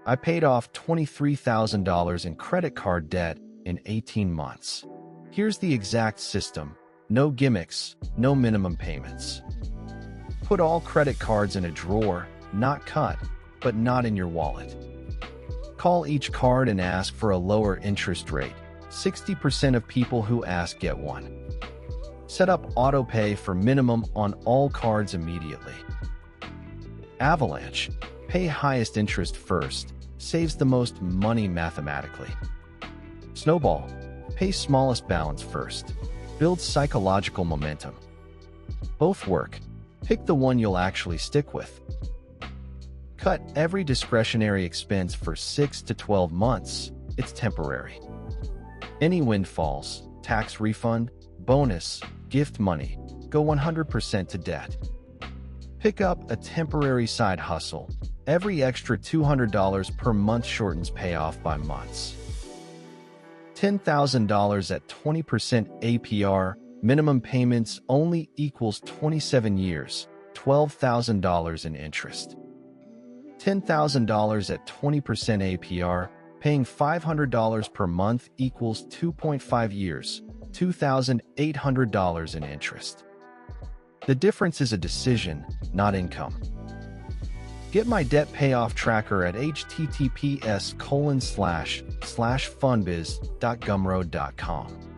I paid off $23,000 in credit card debt in 18 months. Here's the exact system. No gimmicks, no minimum payments. Put all credit cards in a drawer, not cut, but not in your wallet. Call each card and ask for a lower interest rate. 60% of people who ask get one. Set up autopay for minimum on all cards immediately. Avalanche. Pay highest interest first. Saves the most money mathematically. Snowball. Pay smallest balance first. Builds psychological momentum. Both work. Pick the one you'll actually stick with. Cut every discretionary expense for 6 to 12 months. It's temporary. Any windfalls, tax refund, bonus, gift money, go 100% to debt. Pick up a temporary side hustle. Every extra $200 per month shortens payoff by months. $10,000 at 20% APR, minimum payments only equals 27 years, $12,000 in interest. $10,000 at 20% APR, paying $500 per month equals 2.5 years, $2,800 in interest. The difference is a decision, not income. Get my debt payoff tracker at https://funbiz.gumroad.com.